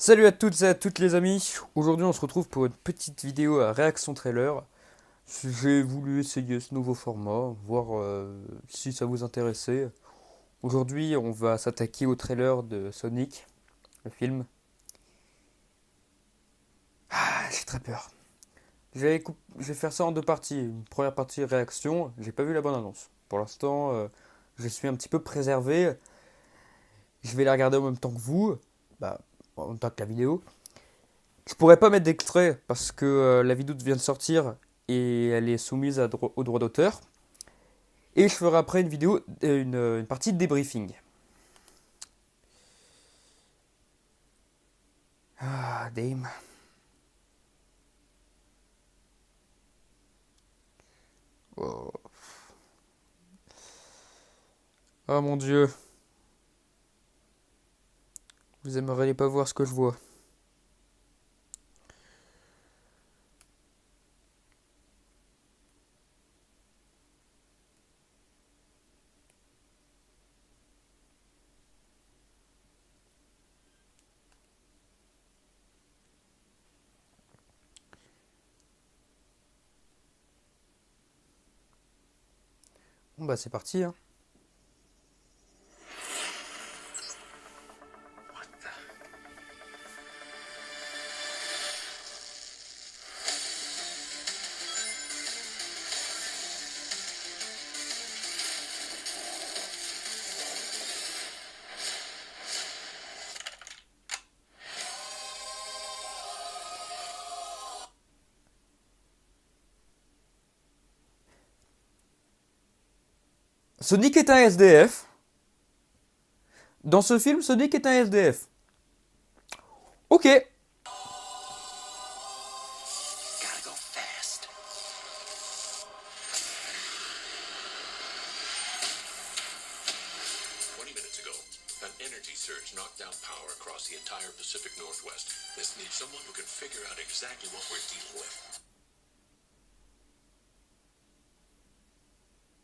Salut à toutes et à toutes les amis, aujourd'hui on se retrouve pour une petite vidéo à réaction trailer. J'ai voulu essayer ce nouveau format, voir si ça vous intéressait. Aujourd'hui on va s'attaquer au trailer de Sonic, le film. Ah, j'ai très peur. Je vais faire ça en deux parties. Une première partie réaction, j'ai pas vu la bonne annonce. Pour l'instant, je suis un petit peu préservé. Je vais la regarder en même temps que vous, bah, en même temps que la vidéo. Je pourrais pas mettre d'extrait parce que la vidéo vient de sortir et elle est soumise au droit d'auteur. Et je ferai après une vidéo, une partie de débriefing. Ah, Dame. Oh. Oh mon dieu. Vous aimeriez pas voir ce que je vois. Bon bah c'est parti hein. Sonic est un SDF. Dans ce film, Sonic est un SDF. Ok. Gotta go fast. 20 minutes ago, an energy surge knocked out power across the entire Pacific Northwest. This needs someone who can figure out exactly what we're dealing with.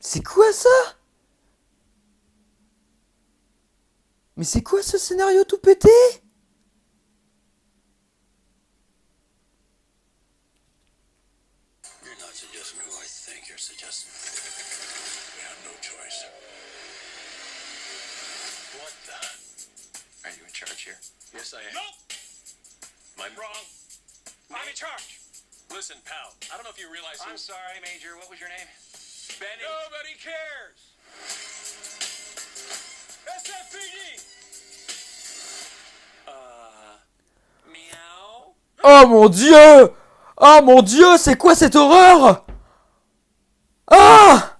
C'est quoi ça? Mais c'est quoi ce scénario tout pété? You're not suggesting who I think you're suggesting. We have no choice. What the? Are you in charge here? Yes, I am. Nope! I'm wrong. I'm in charge. Listen, pal, I don't know if you realize I'm sorry, Major. What was your name? Benny. Nobody cares. SFPD. Meow. Oh mon dieu! Oh mon dieu, c'est quoi cette horreur? Ah!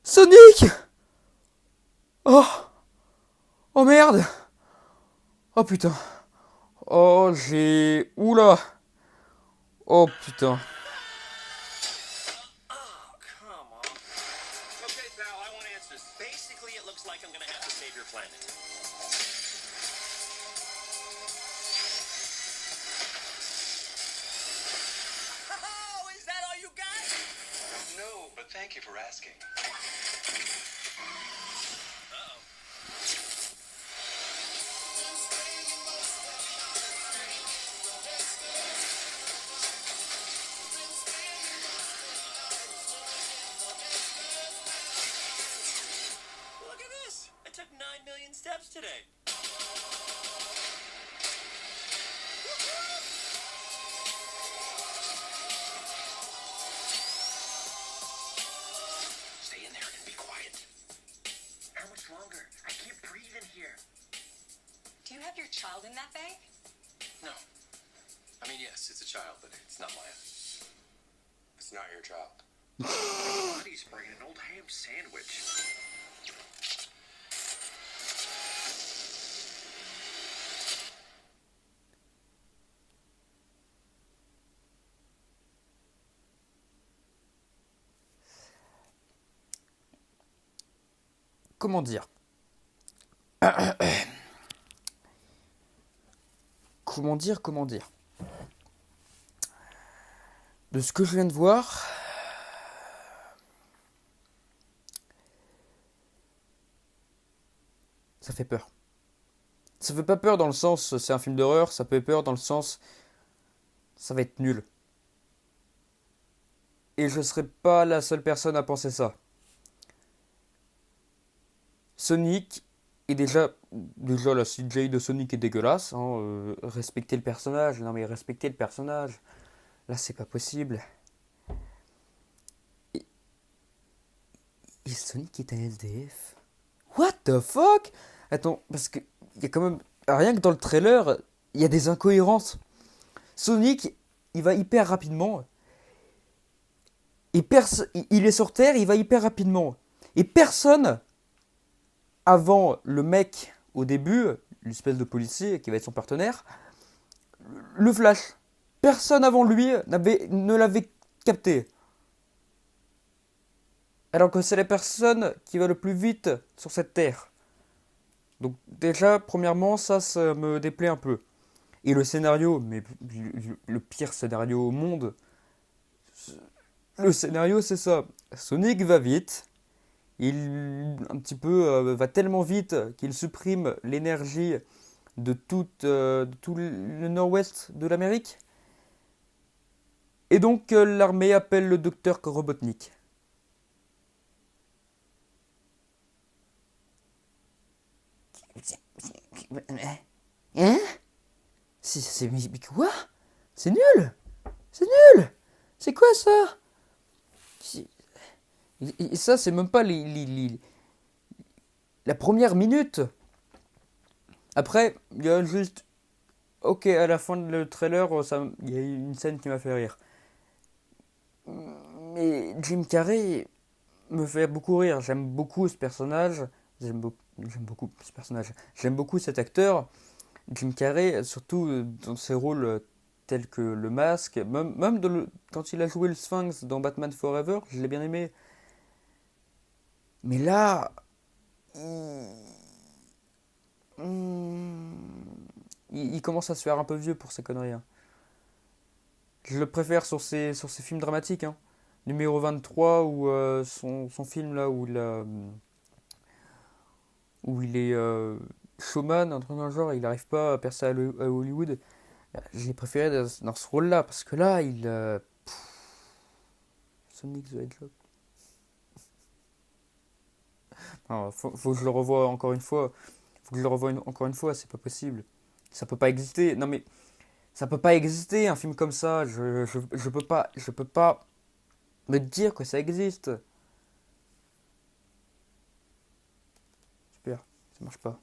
Sonic! Oh! Oh merde! Oh putain! Oh j'ai... Oula! Oh putain! Oh, come on. Okay, pal, I want answers. Basically, it looks like I'm gonna have to save your planet. Oh, is that all you got? No, but thank you for asking. Uh-oh. Look at this! I took 9 million steps today. Stay in there and be quiet. How much longer? I can't breathe in here. Do you have your child in that bag? No. I mean, yes, it's a child, but it's not mine. It's not your child. Body's bringing an old ham sandwich. Comment dire? Comment dire? De ce que je viens de voir, ça fait peur. Ça fait pas peur dans le sens, c'est un film d'horreur, ça fait peur dans le sens, ça va être nul. Et je serai pas la seule personne à penser ça. Sonic est déjà la CGI de Sonic est dégueulasse. Hein, respectez le personnage, non mais respectez le personnage. Là c'est pas possible. Et, et Sonic est un SDF. What the fuck? Attends, parce que il y a quand même rien que dans le trailer, il y a des incohérences. Sonic, il va hyper rapidement. Et il est sur Terre, il va hyper rapidement. Et personne, avant le mec au début, l'espèce de policier qui va être son partenaire, le flash. Personne avant lui ne l'avait capté. Alors que c'est la personne qui va le plus vite sur cette Terre. Donc déjà, premièrement, ça me déplaît un peu. Et le scénario, mais le pire scénario au monde, le scénario c'est ça. Sonic va vite, il un petit peu va tellement vite qu'il supprime l'énergie de tout le nord-ouest de l'Amérique. Et donc l'armée appelle le docteur Robotnik. Hein? Mais quoi? C'est nul! C'est nul! C'est quoi ça? Et ça, c'est même pas la première minute. Après, il y a juste... Ok, à la fin du trailer, il y a une scène qui m'a fait rire. Mais Jim Carrey me fait beaucoup rire. J'aime beaucoup ce personnage. J'aime beaucoup ce personnage. J'aime beaucoup cet acteur. Jim Carrey, surtout dans ses rôles tels que Le Masque, même quand il a joué le Sphinx dans Batman Forever, je l'ai bien aimé. Mais là, il commence à se faire un peu vieux pour ces conneries. Hein. Je le préfère sur ses films dramatiques. Hein. Numéro 23 ou son film là où il est showman, un truc dans le genre, il n'arrive pas à percer à Hollywood. Je l'ai préféré dans ce rôle-là parce que là, Sonic the Hedgehog. Alors, faut que je le revoie encore une fois. Faut que je le revoie encore une fois, c'est pas possible. Ça peut pas exister. Non mais ça peut pas exister un film comme ça. Je peux pas me dire que ça existe. Super, ça marche pas.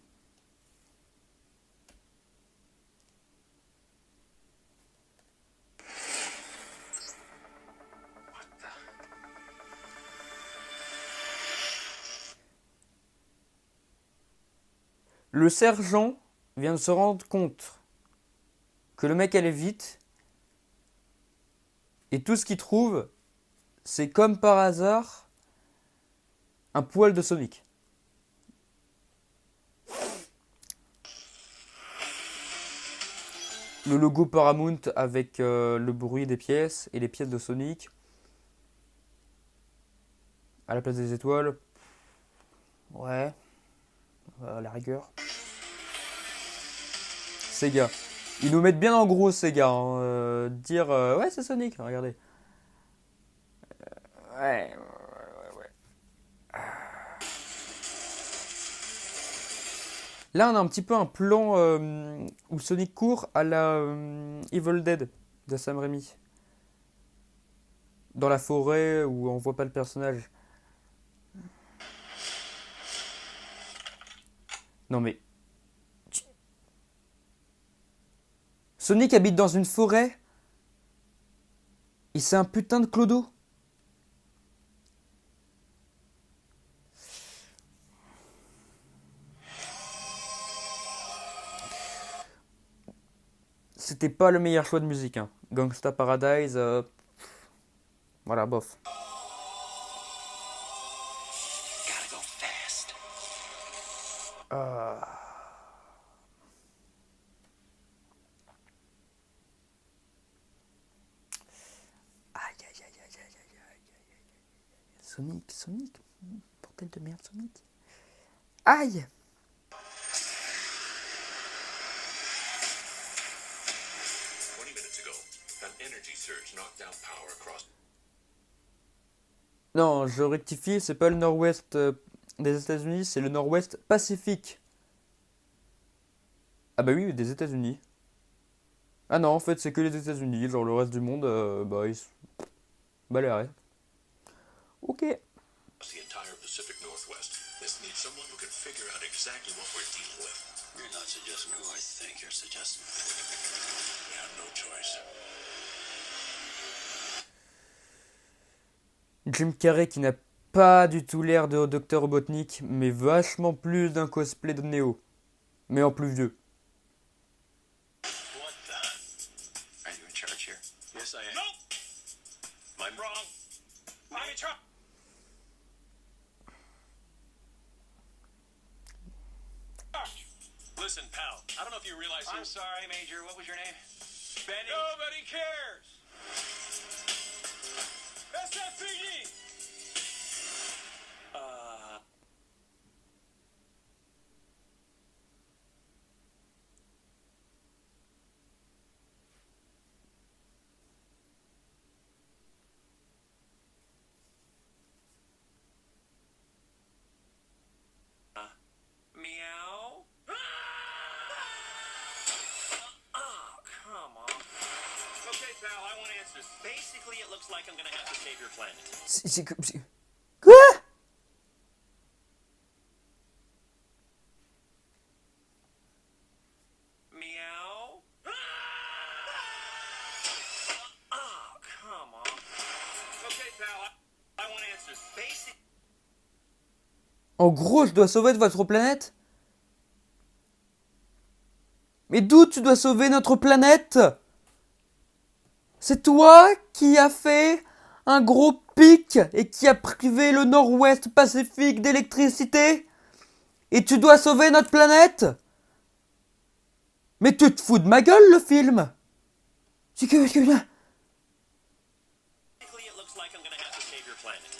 Le sergent vient de se rendre compte que le mec allait vite et tout ce qu'il trouve, c'est comme par hasard un poil de Sonic. Le logo Paramount avec le bruit des pièces et les pièces de Sonic à la place des étoiles. Ouais, à la rigueur. Sega. Ils nous mettent bien en gros Sega. Hein. Dire ouais c'est Sonic, regardez. Ouais. Là on a un petit peu un plan où Sonic court à la Evil Dead de Sam Raimi. Dans la forêt où on voit pas le personnage. Non mais... Sonic habite dans une forêt. Et c'est un putain de clodo. C'était pas le meilleur choix de musique. Hein. Gangsta Paradise, voilà, bof. Gotta go fast. Sonic, bordel de merde, Sonic. Aïe! energy surge knocked down power across. Non, je rectifie, c'est pas le nord-ouest des États-Unis, c'est le nord-ouest Pacifique. Ah bah oui, des États-Unis. Ah non, en fait, c'est que les États-Unis, genre le reste du monde, bah ils sont baléares. Ok. The entire Pacific Northwest. This needs someone who can figure out exactly what we're dealing with. You're not suggesting who I think you're suggesting. We have no choice. Jim Carrey qui n'a pas du tout l'air de Dr. Robotnik, mais vachement plus d'un cosplay de Neo. Mais en plus vieux. What the? Are you in charge here? Yes, I am. Nope! I'm wrong. I'm in charge. Listen, pal, I don't know if you realize I'm sorry, Major. What was your name? Benny. Nobody cares. SFPD! Meow? Oh, come on. Okay, pal, I want answers. Basically, it looks like I'm gonna have to save your planet. Quoi? Meow? Oh, come on. Okay, pal, I want answers. Basic. En gros, je dois sauver votre planète? Mais d'où tu dois sauver notre planète? C'est toi qui as fait un gros pic et qui a privé le nord-ouest Pacifique d'électricité? Et tu dois sauver notre planète? Mais tu te fous de ma gueule, le film? C'est que... Basically, it looks like I'm gonna have to save your planet.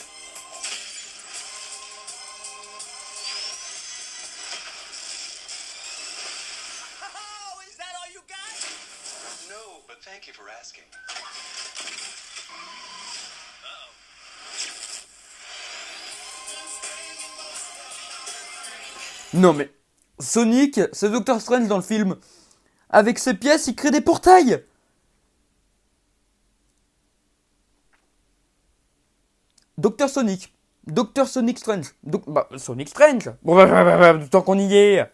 Oh, is that all you got? No, but thank you for asking. Non mais... Sonic, c'est Doctor Strange dans le film. Avec ses pièces, il crée des portails. Docteur Sonic. Docteur Sonic Strange. Sonic Strange. Bon, tant qu'on y est.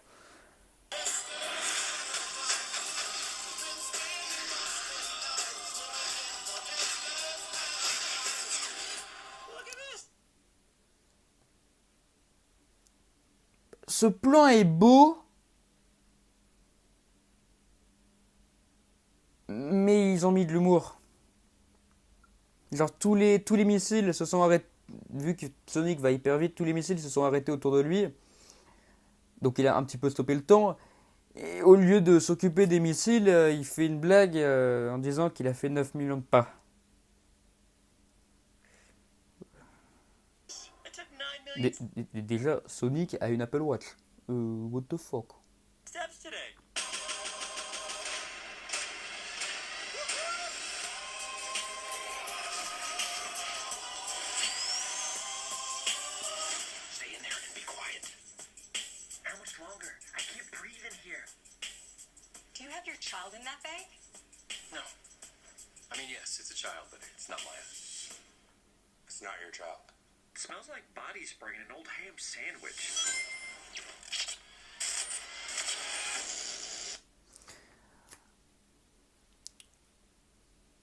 Ce plan est beau. Mais ils ont mis de l'humour. Genre tous les missiles se sont arrêtés. Vu que Sonic va hyper vite, tous les missiles se sont arrêtés autour de lui. Donc il a un petit peu stoppé le temps. Et au lieu de s'occuper des missiles, il fait une blague en disant qu'il a fait 9 millions de pas. It took 9 million Déjà, Sonic a une Apple Watch. What the fuck? steps today. Stay in there and be quiet. How much longer? I can't breathe in here. Do you have your child in that bag? No. I mean, yes, it's a child, but it's not mine. It's not your child. It smells like body spray and an old ham sandwich.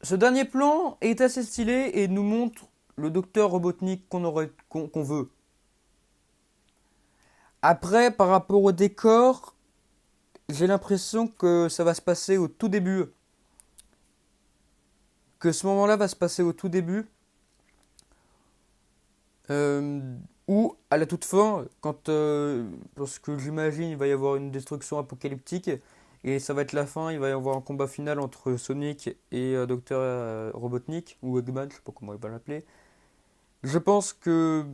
Ce dernier plan est assez stylé et nous montre le docteur Robotnik qu'on veut. Après, par rapport au décor, j'ai l'impression que ça va se passer au tout début. Que ce moment-là va se passer au tout début. Ou à la toute fin, parce que j'imagine il va y avoir une destruction apocalyptique. Et ça va être la fin, il va y avoir un combat final entre Sonic et Dr. Robotnik, ou Eggman, je sais pas comment il va l'appeler. Je pense que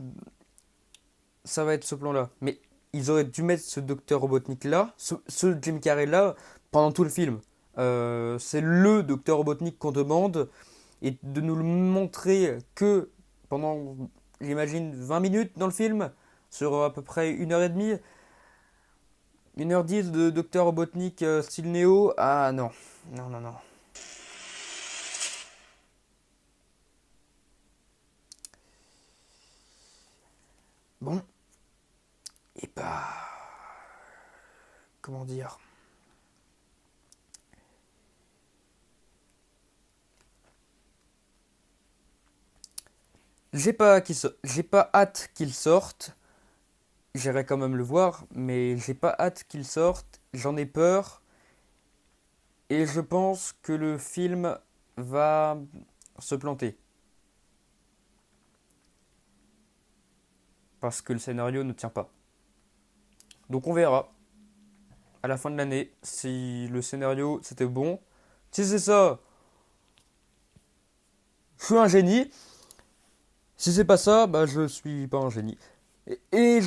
ça va être ce plan-là. Mais ils auraient dû mettre ce Dr. Robotnik là, ce Jim Carrey là, pendant tout le film. c'est le Docteur Robotnik qu'on demande, et de nous le montrer que pendant, j'imagine, 20 minutes dans le film, sur à peu près 1h30, 1h10 de Docteur Robotnik style Neo, ah non, non, non, non. Bon, et bah, comment dire? J'ai pas hâte qu'il sorte. J'irai quand même le voir, mais j'ai pas hâte qu'il sorte. J'en ai peur. Et je pense que le film va se planter. Parce que le scénario ne tient pas. Donc on verra à la fin de l'année si le scénario c'était bon. Si c'est ça, je suis un génie. Si c'est pas ça, bah je suis pas un génie. Et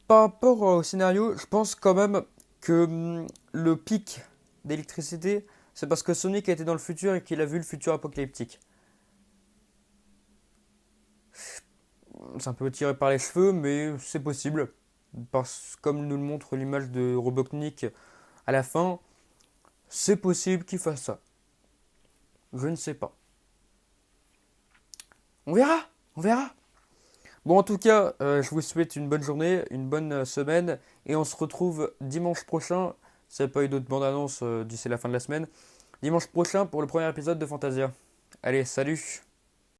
par rapport au scénario, je pense quand même que le pic d'électricité, c'est parce que Sonic a été dans le futur et qu'il a vu le futur apocalyptique. C'est un peu tiré par les cheveux, mais c'est possible. Parce comme nous le montre l'image de Robotnik à la fin, c'est possible qu'il fasse ça. Je ne sais pas. On verra, on verra. Bon, en tout cas, je vous souhaite une bonne journée, une bonne semaine, et on se retrouve dimanche prochain. S'il n'y a pas eu d'autres bandes annonces d'ici la fin de la semaine. Dimanche prochain pour le premier épisode de Fantasia. Allez, salut!